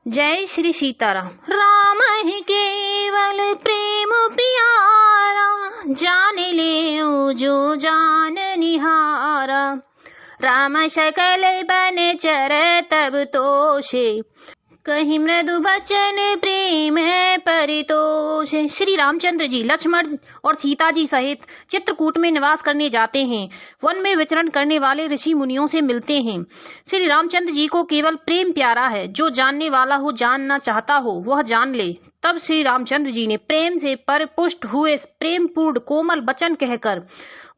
जय श्री सीताराम। राम ही केवल प्रेम प्यारा, जान ले जो जान निहारा। राम सकल बन चर तब तोषे, कहीं मृदु बचन प्रेम परितोष। श्री रामचंद्र जी लक्ष्मण और सीता जी सहित चित्रकूट में निवास करने जाते हैं। वन में विचरण करने वाले ऋषि मुनियों से मिलते हैं। श्री रामचंद्र जी को केवल प्रेम प्यारा है। जो जानने वाला हो, जानना चाहता हो, वह जान ले। तब श्री रामचंद्र जी ने प्रेम से परिपुष्ट हुए प्रेम पूर्ण कोमल वचन कहकर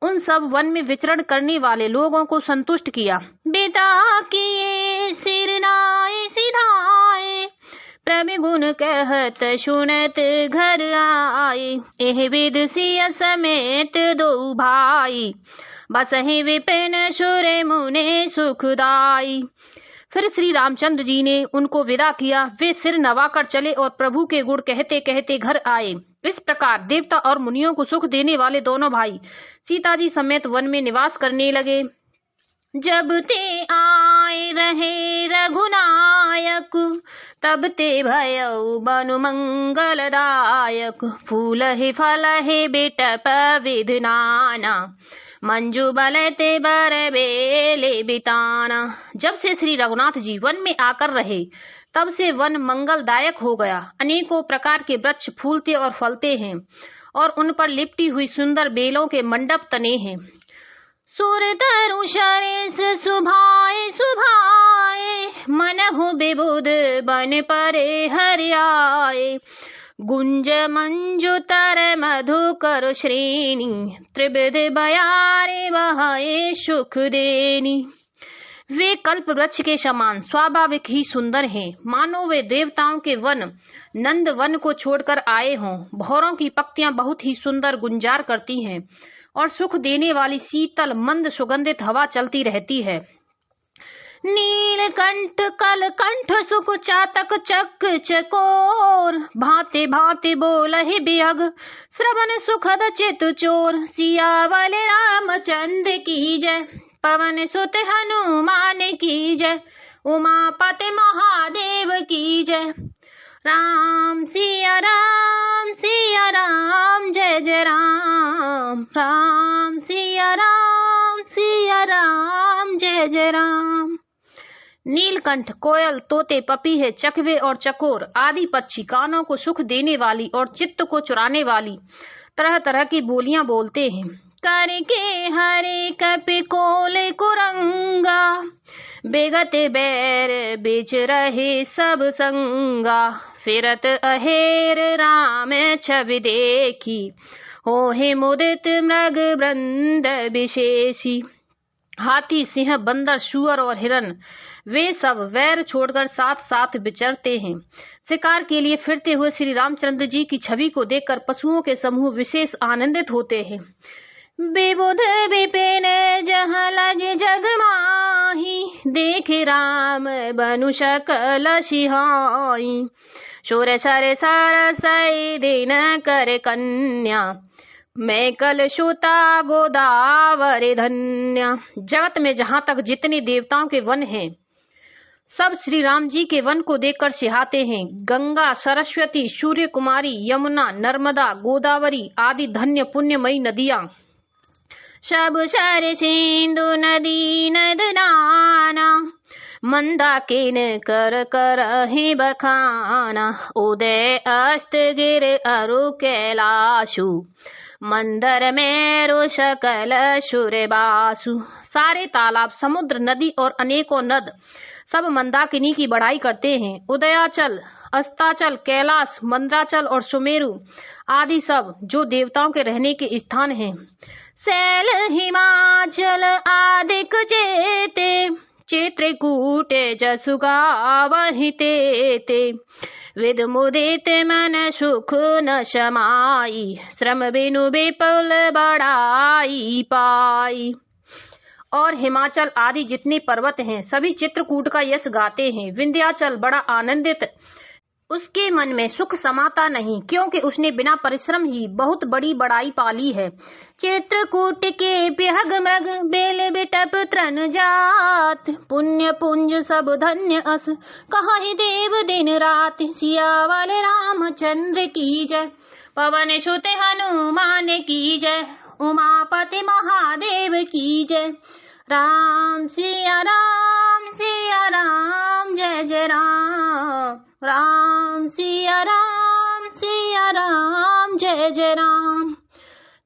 उन सब वन में विचरण करने वाले लोगों को संतुष्ट किया। बेटा किए सिर नाए सिधाए, प्रभु गुण कहत सुनत घर आए। एह विद सिय समेत दो भाई, बसहि विपिन सुर मुने सुखदाई। फिर श्री रामचंद्र जी ने उनको विदा किया। वे सिर नवाकर चले और प्रभु के गुण कहते कहते घर आए। इस प्रकार देवता और मुनियों को सुख देने वाले दोनों भाई सीता जी समेत वन में निवास करने लगे। जब ते आए रहे रघुनायक, तब ते भयउ बनु मंगलदायक। फूल ही फल ही बिटप विध नाना, मंजू बलते बर बेले बिताना। जब से श्री रघुनाथ जी वन में आकर रहे, तब से वन मंगलदायक हो गया। अनेकों प्रकार के वृक्ष फूलते और फलते हैं और उन पर लिपटी हुई सुंदर बेलों के मंडप तने हैं। सुर तरु शरेस सुभाए सुभाए, मनहु विबुध बन परे हरियाए। गुंज मंजु तर मधुकर श्रेणी, त्रिविध बयारे बहाए सुख देनी। वे कल्प वृक्ष के समान स्वाभाविक ही सुंदर हैं, मानो वे देवताओं के वन नंद वन को छोड़कर आए हों। भौरों की पत्तियां बहुत ही सुंदर गुंजार करती हैं और सुख देने वाली शीतल मंद सुगंधित हवा चलती रहती है। नीलकंठ कलकंठ सुख चातक चक चकोर, भांति भांति बोलहि बिहग श्रवण सुखद चित चोर। सियावल रामचंद्र की जय, पवन सुत हनुमान की जय, उमापति महादेव की जय। राम सिया राम जय जय राम। राम सिया राम जय जय राम। नीलकंठ, कोयल, तोते, पपीहे, चकवे और चकोर आदि पक्षी कानों को सुख देने वाली और चित्त को चुराने वाली तरह तरह की बोलियां बोलते हैं। करके हरे कपि कोल कुरंगा, बेगत बैर बिच रहे सब संगा। फिरत अहेर राम छवि देखी, होहि मुदित मृग वृंद विशेषी। हाथी, सिंह, बंदर, शुअर और हिरन वे सब वैर छोड़कर साथ साथ विचरते हैं। शिकार के लिए फिरते हुए श्री रामचंद्र जी की छवि को देखकर पशुओं के समूह विशेष आनंदित होते हैं। विबुध विपिन जहाँ लगे जग माही, देखे राम बनु सकल सिहाई। शोर सर सरसई दिन कर कन्या, मैं कल सुता गोदावरी धन्या। जगत में जहाँ तक जितने देवताओं के वन हैं, सब श्री राम जी के वन को देखकर सिहाते हैं। गंगा, सरस्वती, सूर्य कुमारी, यमुना, नर्मदा, गोदावरी आदि धन्य पुण्यमयी नदियां, सब सर सिंधु नदी नद नाना। मंदाकिन कर कर ही बखाना, उदय अस्त गिर अरु कैलाशु। मंदर मेरु सकल सुरबासु। सारे तालाब, समुद्र, नदी और अनेकों नद सब मंदाकिनी की बढ़ाई करते हैं। उदयाचल, अस्ताचल, कैलाश, मंदराचल और सुमेरु आदि सब जो देवताओं के रहने के स्थान हैं। शैल हिमाचल आदिक चेते, चित्रकूटे जसु गावहि तेते। विद मुदित मन सुख न समाई, श्रम बिनु विपुल बढ़ाई पाई। और हिमाचल आदि जितने पर्वत हैं, सभी चित्रकूट का यश गाते हैं। विंध्याचल बड़ा आनंदित उसके मन में सुख समाता नहीं, क्योंकि उसने बिना परिश्रम ही बहुत बड़ी बड़ाई पाली है। चित्रकूट के बिहग मृग बेल बिटप तृण जात, पुण्य पुंज सब धन्य अस कहि देव दिन रात। सियावर रामचंद्र की जय, पवन सुत हनुमान की जय, उमापति महादेव की जय। राम सिया राम जय जय राम, राम सिया राम जय जय राम।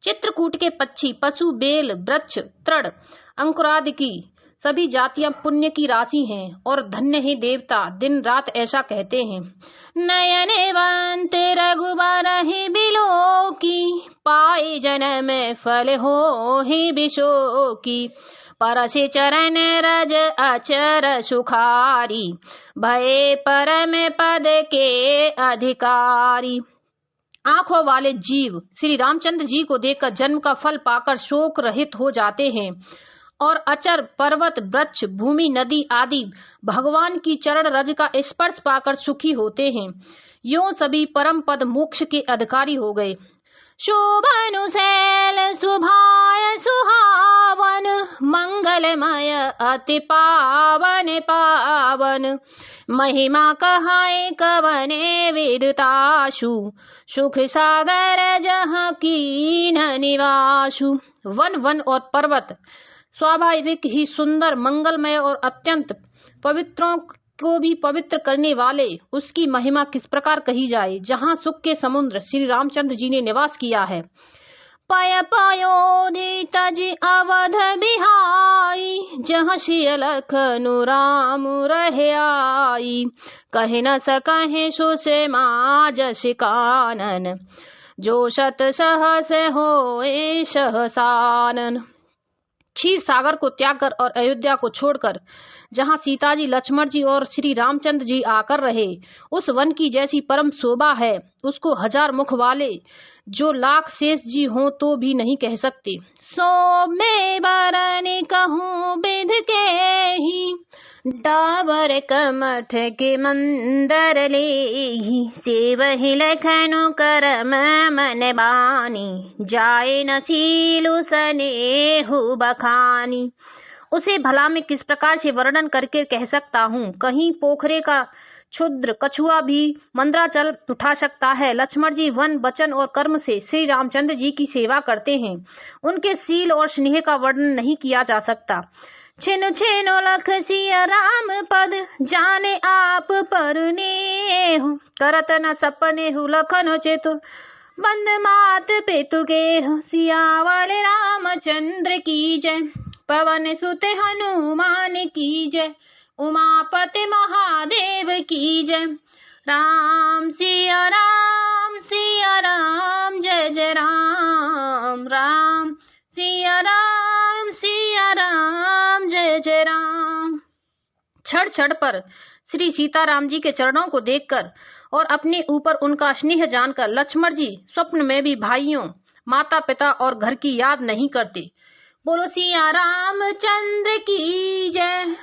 चित्रकूट के पक्षी, पशु, बेल, वृक्ष, तृण, अंकुरादि की सभी जातियां पुण्य की राशि हैं और धन्य है देवता। दिन रात ऐसा कहते हैं। नयनवंत रघुबर ही बिलो की, पाए जन्म फल हो ही बिशो की। परसि चरण रज अचर सुखारी, भये परम पद के अधिकारी। आंखों वाले जीव श्री रामचंद्र जी को देखकर जन्म का फल पाकर शोक रहित हो जाते हैं और अचर, पर्वत, वृक्ष, भूमि, नदी आदि भगवान की चरण रज का स्पर्श पाकर सुखी होते हैं। यों सभी परम पद मोक्ष के अधिकारी हो गए। शोभनुशैल सुभाय सुहावन, मंगलमय अति पावन पावन। महिमा कहाए कवने विदताशु, सुख सागर जहाँ कीन निवासु। वन वन और पर्वत स्वाभाविक ही सुंदर, मंगलमय और अत्यंत पवित्रों को भी पवित्र करने वाले, उसकी महिमा किस प्रकार कही जाए। जहाँ सुख के समुद्र श्री रामचंद्र जी ने निवास किया है। पय पयोधि तज अवध बिहाई, जहाँ सिय लखनु राम रहे आई। कहे न सकहे सो से माज सिकानन, जो शत सहस होए सहसानन। क्षीर सागर को त्याग कर और अयोध्या को छोड़कर जहाँ सीता जी, लक्ष्मण जी और श्री रामचंद्र जी आकर रहे, उस वन की जैसी परम शोभा है, उसको हजार मुख वाले जो लाख शेष जी हों तो भी नहीं कह सकते। सो मैं बरन कहूँ बिध के ही, डाबर कमठ के मंदर लेहि। सेवहि लखनु करम मन बानी, जाए न सीलु सनेहु बखानी। उसे भला मैं किस प्रकार से वर्णन करके कह सकता हूँ। कहीं पोखरे का क्षुद्र कछुआ भी मंद्राचल उठा सकता है। लक्ष्मण जी वन, वचन और कर्म से श्री रामचंद्र जी की सेवा करते हैं। उनके शील और स्नेह का वर्णन नहीं किया जा सकता। छिनु छिनु लख सिया राम पद, जाने आप पर नेहु। करत न सपने हु लखन चेतु, बंद मात पेतु के। सियावर रामचंद्र की जय, पवन सुत हनुमान की जय, उमापति महादेव की जय। राम सिया राम जय जय राम, राम सिया राम जय जय राम। क्षण क्षण पर श्री सीताराम जी के चरणों को देखकर और अपने ऊपर उनका स्नेह जानकर लक्ष्मण जी स्वप्न में भी भाइयों, माता पिता और घर की याद नहीं करते। बोलो सिया रामचंद्र की जय।